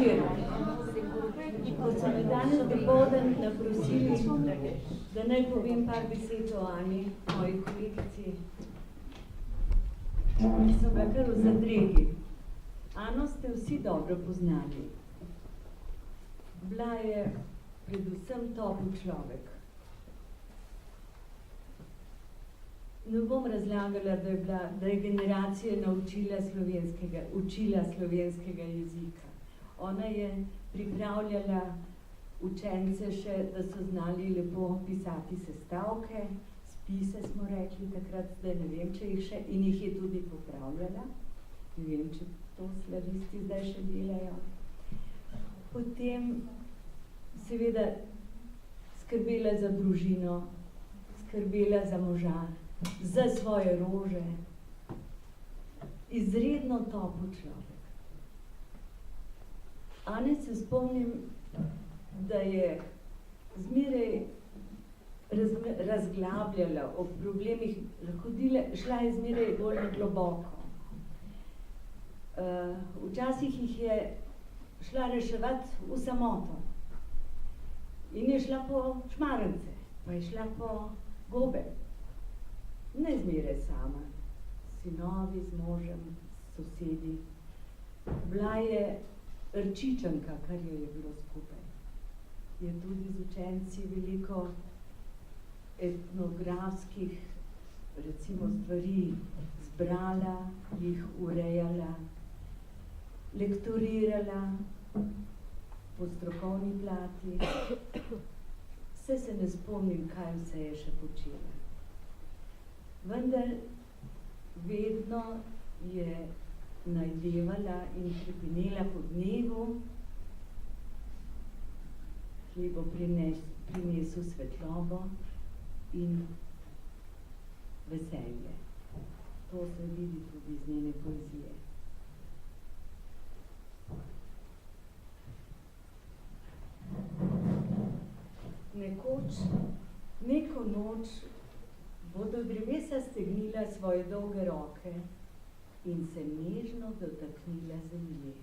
včeraj. Ko so me danes dopoldan naprosili, da naj povem par besed o Ani, moji kolegici, so ga kar v zadregi. Ano ste vsi dobro poznali. Bila je predvsem topel človek. Ne bom razlagala, da je generacija učila slovenskega jezika. Ona je pripravljala učence še, da so znali lepo pisati sestavke, spise smo rekli takrat, zdaj ne vem, če jih še, in jih je tudi popravljala. Ne vem, če to slavisti zdaj še delajo. Potem seveda skrbela za družino, skrbela za moža, za svoje rože. Izredno topel človek. Ane se spomnim, da je zmeraj razglabljala o problemih, šla je zmeraj bolj na globoko. Včasih jih je šla reševati v samoto. In je šla po Šmarence, pa je šla po gobe. Ne zmeraj sama, sinovi, z možem, s sosedi. Bila je rčičanka, kar jo je bilo skupaj. Je tudi z učenci veliko etnografskih, recimo, stvari zbrala, jih urejala, lektorirala po strokovni plati. Vse se ne spomnim, kaj vse je še počela. Vendar vedno je najdevala in pripinela po dnevu, ki bo prinesel svetlobo in veselje. To se vidi tudi iz njene poezije. Neko noč bodo drevesa stegnila svoje dolge roke in se nežno dotaknila zemlje.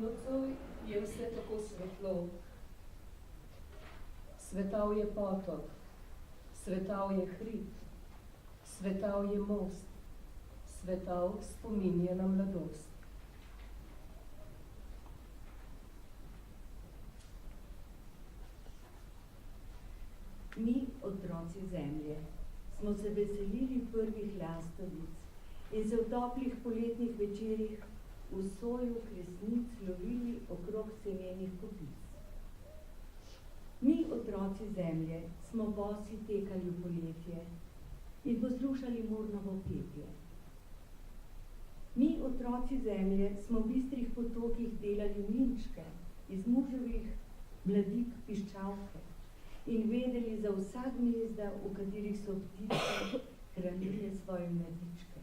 Nocoj je vse tako svetlo. Svetal je potok, svetal je hrib, svetal je most, Svetov spominja na mladost. Mi, otroci zemlje, smo se veselili prvih lastovic in se v toplih poletnih večerih v soju kresnic lovili okrog semenih kopic. Mi, otroci zemlje, smo bosi tekali v poletje in poslušali Murnovo petje. Mi, otroci zemlje, smo v bistrih potokih delali mlinčke iz muževih mladik piščalke in vedeli za vsa gnezda, v katerih so ptice hranile svoje mladičke.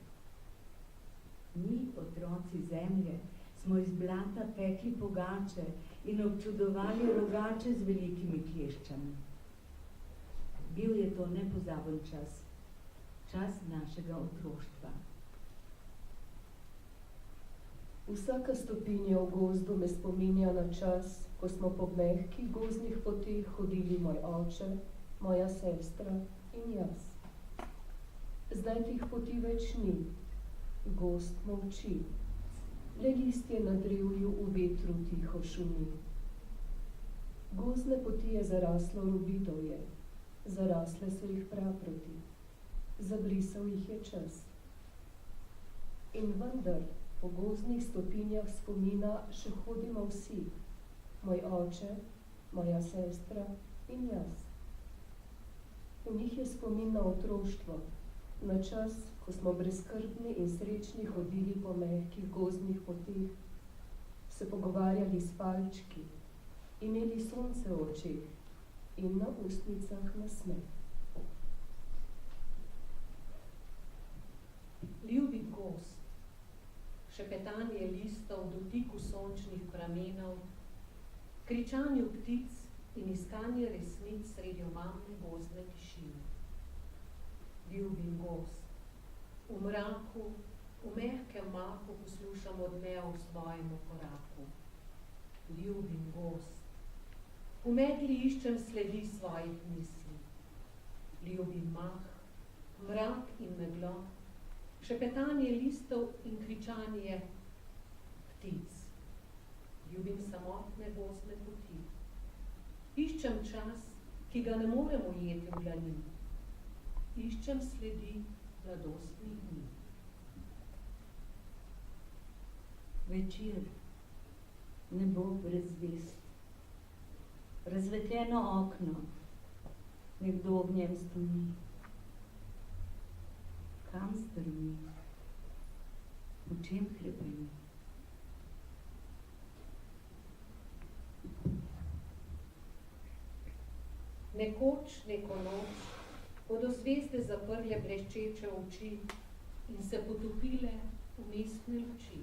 Mi, otroci zemlje, smo iz blata pekli pogače in občudovali rogače z velikimi kleščami. Bil je to nepozaben čas, čas našega otroštva. Vsaka stopinja v gozdu me spominja na čas, ko smo po mehkih gozdnih poteh hodili moj oče, moja sestra in jaz. Zdaj tih poti več ni, gozd molči, le listje na drevju v vetru tiho šumi. Gozdne poti je zaraslo rubitovje, zarasle so jih praproti, zabrisal jih je čas. In vendar, po gozdnih stopinjah spomina še hodimo vsi, moj oče, moja sestra in jaz. V njih je spomin na otroštvo, na čas, ko smo brezskrbni in srečni hodili po mehkih gozdnih poteh, se pogovarjali s palčki, imeli sonce v očeh in na ustnicah nasmeh. Ljubi gozd, šepetanje listov v dotiku sončnih pramenov, kričanju ptic in iskanje resnic sredi omamne gozdne tišine. Ljubim gozd, v mraku, v mehkem mahu poslušam odmev v svojem koraku. Ljubim gozd, v megli iščem sledi svojih misli. Ljubim mah, mrak in meglo, šepetanje listov in kričanje ptic. Ljubim samotne gozdne poti. Iščem čas, ki ga ne morem ujeti v dlani. Iščem sledi mladostnih dni. Večer, nebo brez zvezd, razsvetljeno okno, nekdo ob njem stoji. Kam strmi? V čem hrepeni? Nekoč, neko noč, bodo zvezde zaprle bleščeče oči in se potopile v mestne luči.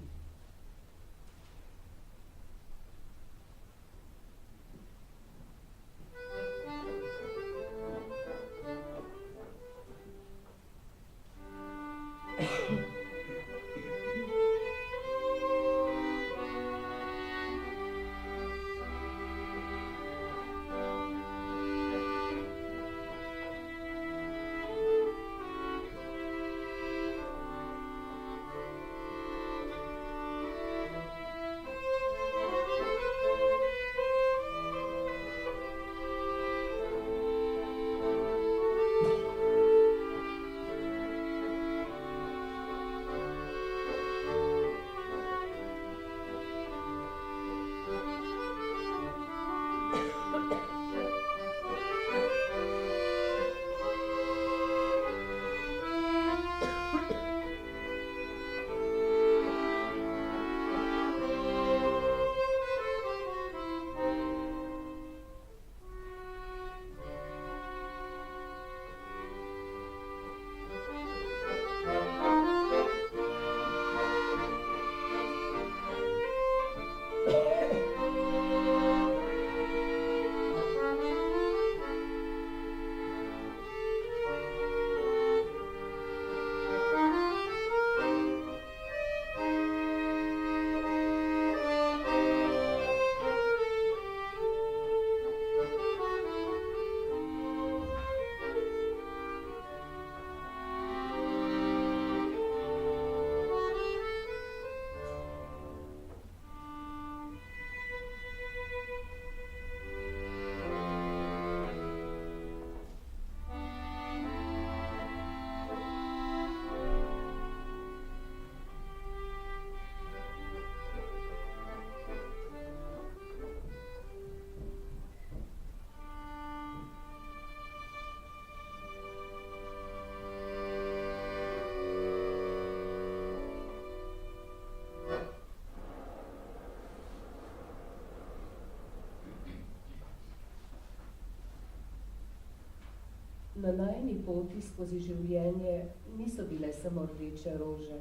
Na najini poti skozi življenje niso bile samo rdeče rože.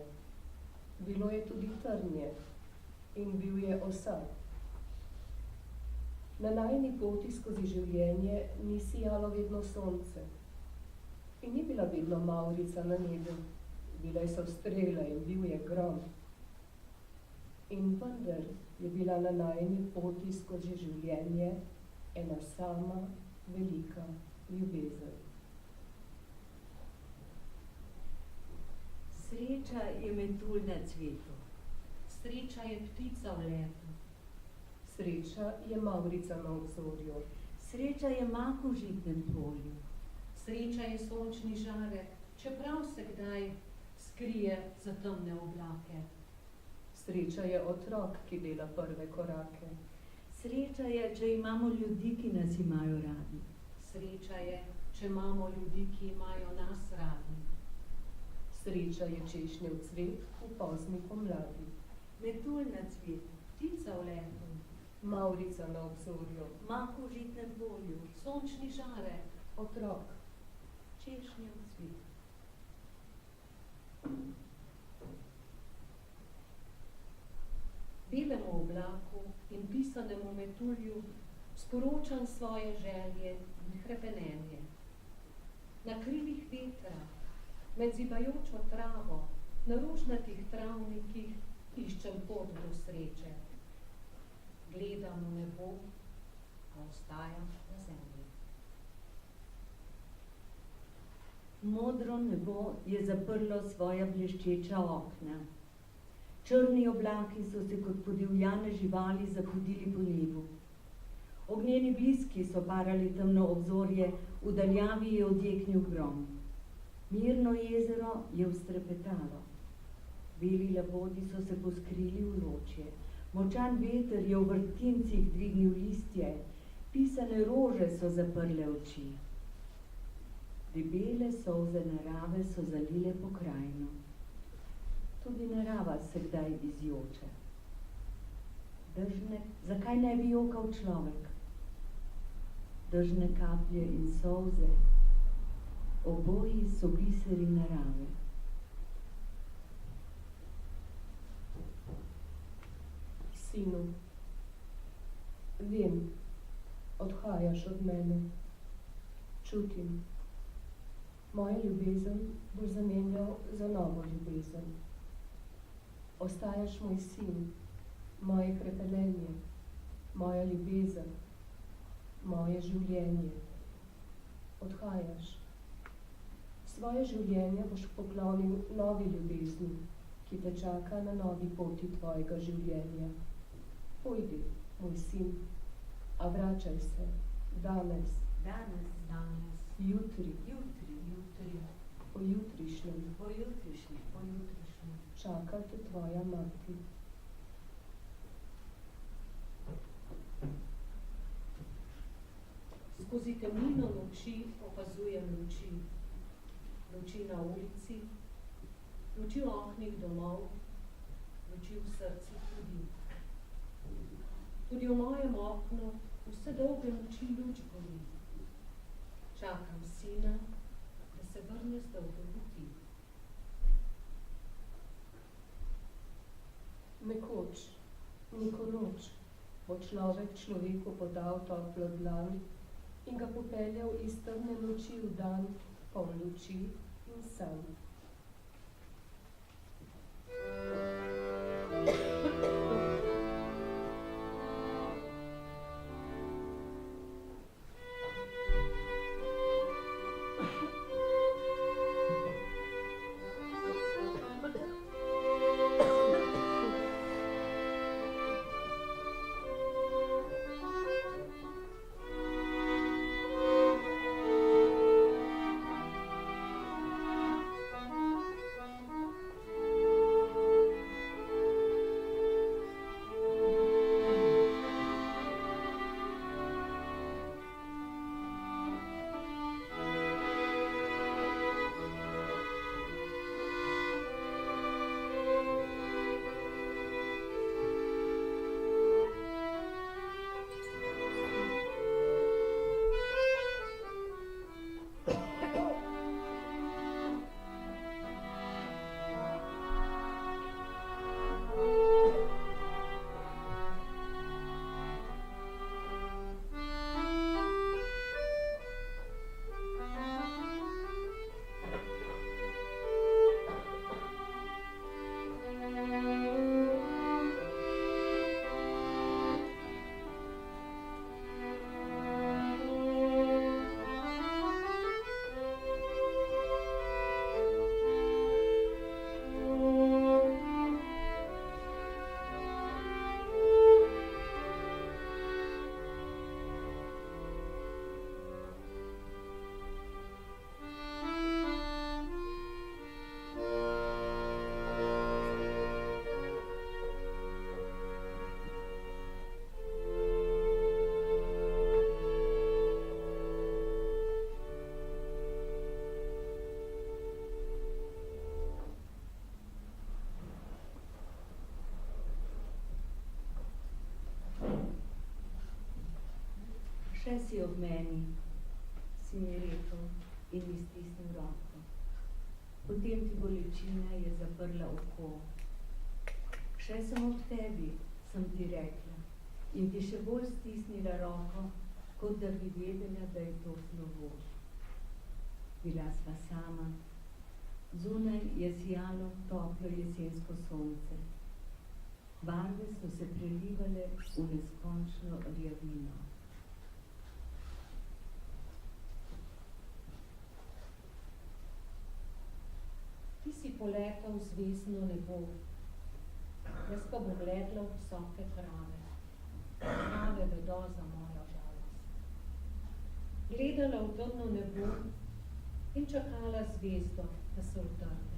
Bilo je tudi trnje in bil je osad. Na najini poti skozi življenje ni sijalo vedno sonce in ni bila vedno mavrica na nebu. Bile so strele in bil je grom. In vendar je bila na najini poti skozi življenje ena sama velika ljubezen. Sreča je metulj na cvetu. Sreča je ptica v letu. Sreča je mavrica na obzorju. Sreča je mak v žitnem polju. Sreča je sončni žarek, čeprav se kdaj skrije za temne oblake. Sreča je otrok, ki dela prve korake. Sreča je, če imamo ljudi, ki nas imajo radi. Sreča je, če imamo ljudi, ki imajo nas radi. Sreča je češnjev cvet v pozni pomladi. Metulj na cvetu. Ptica v letu. Mavrica na obzorju. Mak v žitnem polju. Sončni žarek. Otrok. Češnjev cvet. Belemu oblaku in pisanemu metulju sporočam svoje želje in hrepenenje. Na krilih vetra, med zibajočo travo, na rožnatih travnikih iščem pot do sreče. Gledam v nebo, a ostajam na zemlji. Modro nebo je zaprlo svoja bleščeča okna. Črni oblaki so se kot podivjane živali zapodili po nebu. Ognjeni bliski so parali temno obzorje, v daljavi je odjeknil grom. Mirno jezero je vztrepetalo. Beli labodi so se poskrili v ločje. Močan veter je v vrtincih dvignil listje. Pisane rože so zaprle oči. Debele solze narave so zalile pokrajino. Tudi narava se kdaj izjoče. Dežne, zakaj ne bi jokal človek? Dežne kaplje in solze, oboji so biseri narave. Sinu, vem, odhajaš od mene. Čutim, moja ljubezen boš zamenjal za novo ljubezen. Ostajaš moj sin, moje hrepenenje, moja ljubezen, moje življenje. Odhajaš. Svoje življenje boš poklonil novi ljubezni, ki te čaka na novi poti tvojega življenja. Pojdi, moj sin, a vračaj se, danes, jutri, pojutrišnjem, čaka te tvoja mati. Skozi temnino noči opazujem luči. Luči na ulici, luči v oknih domov, luči v srcu tudi. Tudi v mojem oknu vse dolge noči luč gori. Čakam sina, da se vrne z dolge poti. Nekoč, neko noč, bo človek človeku podal toplo dlan in ga popeljal iz temne noči v dan, poln luči in sanj. Še si ob meni, si mi rekel in mi stisnil roko. Potem ti bolečina je zaprla oko. Še sem ob tebi, sem ti rekla, in ti še bolj stisnila roko, kot da bi vedela, da je to slovo. Bila sva sama. Zunaj je sijalo toplo jesensko sonce. Barve so se prelivale v neskončno rjavino. Ti si poletal v zvezdno nebo, jaz pa bom legla v visoke trave. Trave vedo za mojo žalost. Gledala v temno nebo in čakala zvezdo, da se utrde.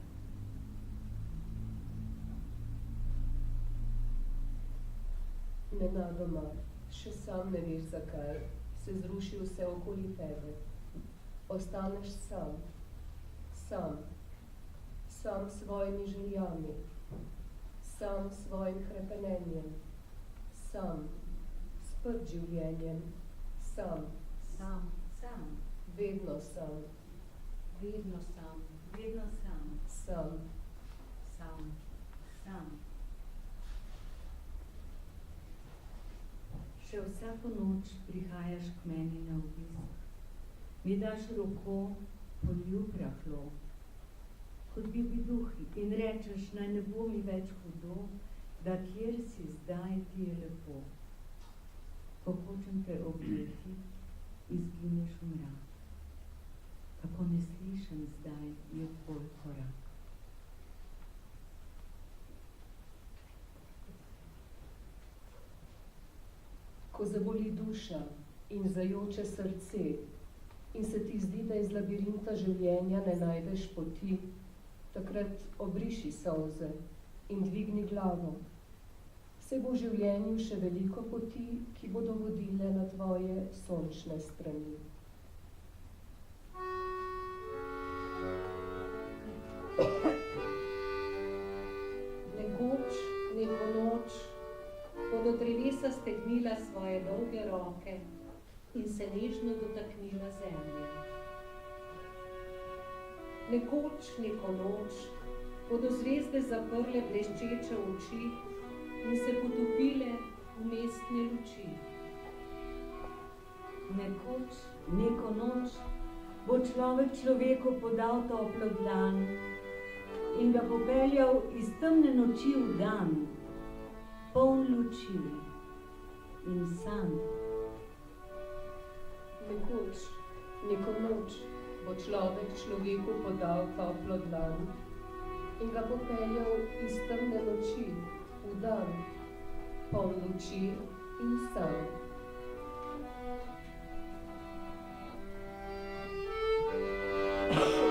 Nenadoma, še sam ne veš zakaj, se zruši vse okoli tebe. Ostaneš sam, sam, sam s svojimi željami, sam s svojim hrepenenjem, sam, sprt življenjem, sam, Sam, sam, vedno sam, Vedno sam. vedno sam, sam. sam, sam. Še vsako noč prihajaš k meni na obisk. Mi daš roko, poljub rahlo, kot bi duhi, in rečeš, naj ne bo mi več hudo, da kjer si zdaj, ti je lepo. Ko hočem te objeti, izgineš v mrak. Kako ne slišim zdaj, je tvoj korak. Ko zaboli duša in zajoče srce in se ti zdi, da iz labirinta življenja ne najdeš poti, takrat obriši solze in dvigni glavo. Se bo v življenju še veliko poti, ki bodo vodile na tvoje sončne strani. Nekoč, neko noč, bodo drevesa stegnila svoje dolge roke in se nežno dotaknila zemlje. Nekoč, neko noč, bodo zvezde zaprle bleščeče oči in se potopile v mestne luči. Nekoč, neko noč, bo človek človeku podal toplo dlan in ga popeljal iz temne noči v dan, poln luči in sanj. Nekoč, neko noč, bo človek človeku podal toplo dlan in ga popeljal iz temne noči v dan, poln luči in sanj. Thank you.